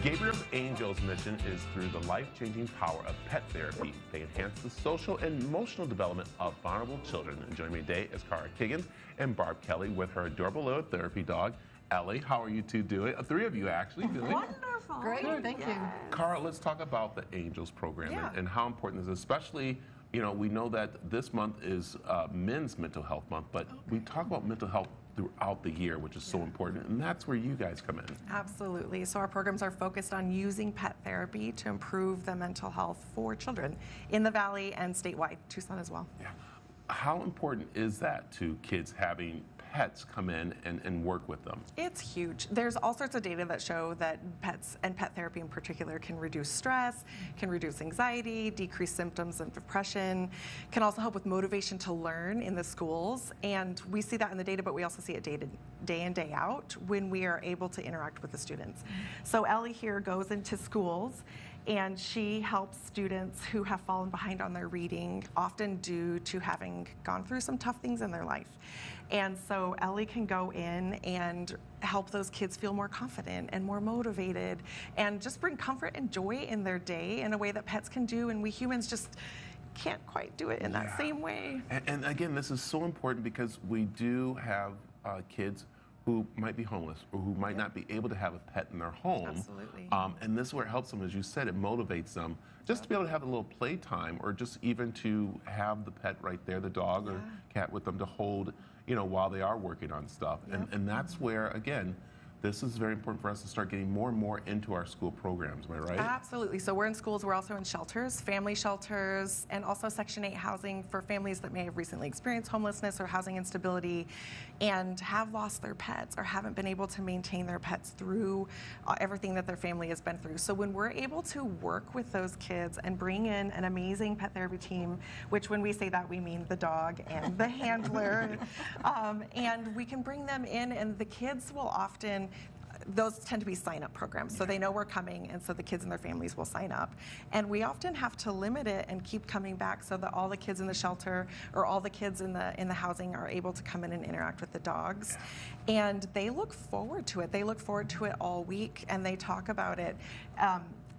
Gabriel's Angels mission is through the life-changing power of pet therapy. They enhance the social and emotional development of vulnerable children. And joining me today is Cara Kiggins and Barb Kelly with her adorable little therapy dog, Ellie. How are you two doing? Three of you actually doing. Wonderful. Great, thank you. Cara, let's talk about the Angels program and how important it is, especially, you know, we know that this month is Men's Mental Health Month, but we talk about mental health throughout the year, which is so important, and that's where you guys come in. Absolutely. So our programs are focused on using pet therapy to improve the mental health for children in the Valley and statewide, Tucson as well. Yeah. How important is that to kids having pets come in and work with them? It's huge. There's all sorts of data that show that pets and pet therapy in particular can reduce stress, can reduce anxiety, decrease symptoms of depression, can also help with motivation to learn in the schools. And we see that in the data, but we also see it day in, day out when we are able to interact with the students. So Ellie here goes into schools and she helps students who have fallen behind on their reading, often due to having gone through some tough things in their life. And so Ellie can go in and help those kids feel more confident and more motivated and just bring comfort and joy in their day in a way that pets can do, and we humans just can't quite do it in that same way. And again, this is so important because we do have kids who might be homeless or who might not be able to have a pet in their home. Absolutely. And this is where it helps them, as you said, it motivates them just to be able to have a little playtime, or just even to have the pet right there, the dog or cat with them to hold, you know, while they are working on stuff. And that's where, again, this is very important for us to start getting more and more into our school programs, am I right? Absolutely. So we're in schools, we're also in shelters, family shelters, and also Section 8 housing for families that may have recently experienced homelessness or housing instability and have lost their pets or haven't been able to maintain their pets through everything that their family has been through. So when we're able to work with those kids and bring in an amazing pet therapy team, which when we say that we mean the dog and the handler, and we can bring them in, and the kids will often, those tend to be sign-up programs, so they know we're coming, and so the kids and their families will sign up. And we often have to limit it and keep coming back so that all the kids in the shelter or all the kids in the housing are able to come in and interact with the dogs. And they look forward to it. They look forward to it all week, and they talk about it.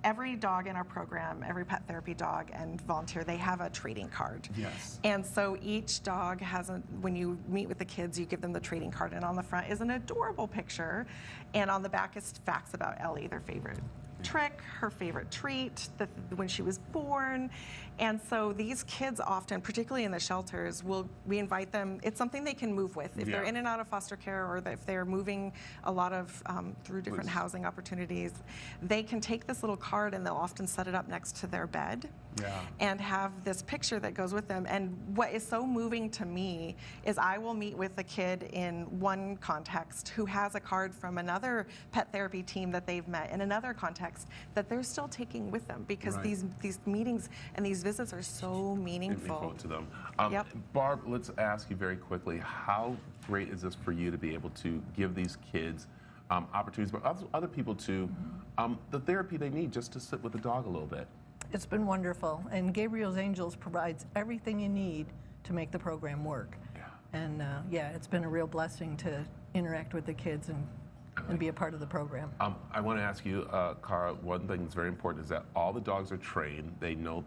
Every dog in our program, every pet therapy dog and volunteer, they have a trading card. Yes. And so each dog has when you meet with the kids, you give them the trading card, and on the front is an adorable picture, and on the back is facts about Ellie, their favorite trick, her favorite treat, when she was born. And so these kids often, particularly in the shelters, we invite them, it's something they can move with. If they're in and out of foster care, or if they're moving a lot of through different housing opportunities, they can take this little card and they'll often set it up next to their bed and have this picture that goes with them. And what is so moving to me is I will meet with a kid in one context who has a card from another pet therapy team that they've met in another context that they're still taking with them, because these meetings and these visits are so meaningful to them. Barb, let's ask you very quickly, how great is this for you to be able to give these kids opportunities, but other people too, the therapy they need just to sit with the dog a little bit? It's been wonderful, and Gabriel's Angels provides everything you need to make the program work. And it's been a real blessing to interact with the kids and be a part of the program. I want to ask you, Cara, one thing that's very important is that all the dogs are trained. They know,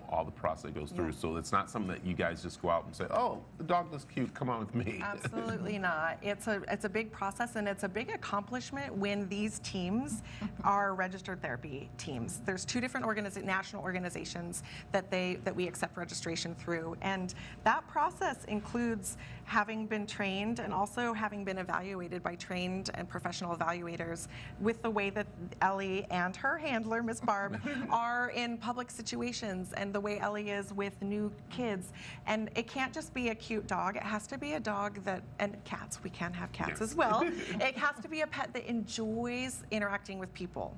all the process that goes through. So it's not something that you guys just go out and say, oh, the dog looks cute, come on with me. Absolutely not. It's a big process, and it's a big accomplishment when these teams are registered therapy teams. There's two different national organizations that we accept registration through, and that process includes having been trained and also having been evaluated by trained and professional evaluators with the way that Ellie and her handler, Miss Barb, are in public situations, and the way Ellie is with new kids. And it can't just be a cute dog. It has to be a dog and cats, we can have cats as well. It has to be a pet that enjoys interacting with people.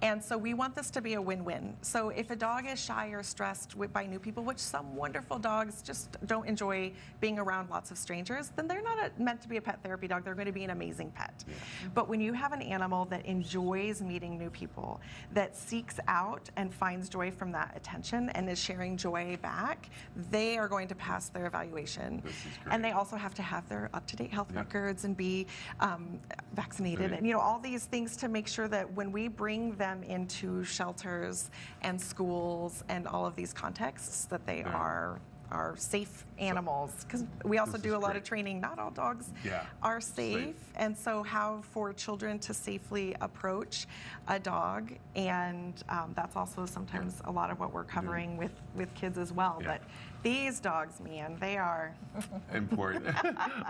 And so we want this to be a win-win. So if a dog is shy or stressed by new people, which some wonderful dogs just don't enjoy being around lots of strangers, then they're not meant to be a pet therapy dog. They're going to be an amazing pet. But But when you have an animal that enjoys meeting new people, that seeks out and finds joy from that attention and is sharing joy back, they are going to pass their evaluation. This is great. And they also have to have their up-to-date health Yeah. records and be vaccinated, Right. and all these things to make sure that when we bring them into shelters and schools and all of these contexts, that they Right. are safe animals, because we also This do is a lot great. of training. Not all dogs Yeah. are safe, and so how for children to safely approach a dog, and that's also sometimes a lot of what we're covering with kids as well. Yeah. But these dogs, man, they are Important.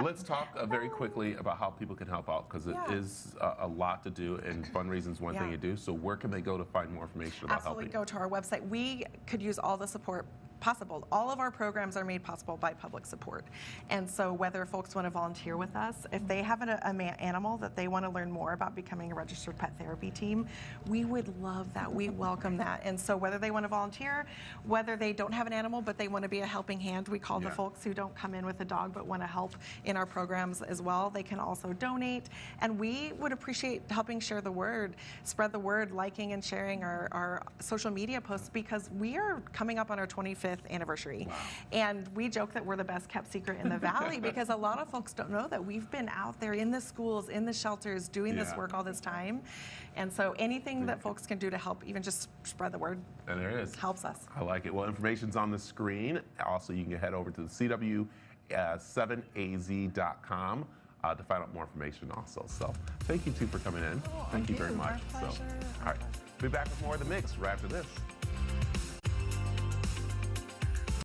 Let's talk very quickly about how people can help out, because it Yeah. is a lot to do, and fundraising is one thing Yeah. you do. So where can they go to find more information about absolutely helping? go to our website. We could use all the support possible. All of our programs are made possible by public support. And so whether folks want to volunteer with us, if they have an animal that they want to learn more about becoming a registered pet therapy team, we would love that. We welcome that. And so whether they want to volunteer, whether they don't have an animal but they want to be a helping hand, we call Yeah. the folks who don't come in with a dog but want to help in our programs as well. They can also donate. And we would appreciate helping share the word, spread the word, liking and sharing our social media posts, because we are coming up on our 25th anniversary. Wow. And we joke that we're the best kept secret in the Valley because a lot of folks don't know that we've been out there in the schools, in the shelters, doing this Yeah. work all this time. And so anything that folks can do to help, even just spread the word, And there it is. helps us. I like it. Well, information's on the screen. Also, you can head over to the CW7AZ.com to find out more information also. So thank you two for coming in. Thank you very you. much. Our pleasure. All right. Be back with more of The Mix right after this.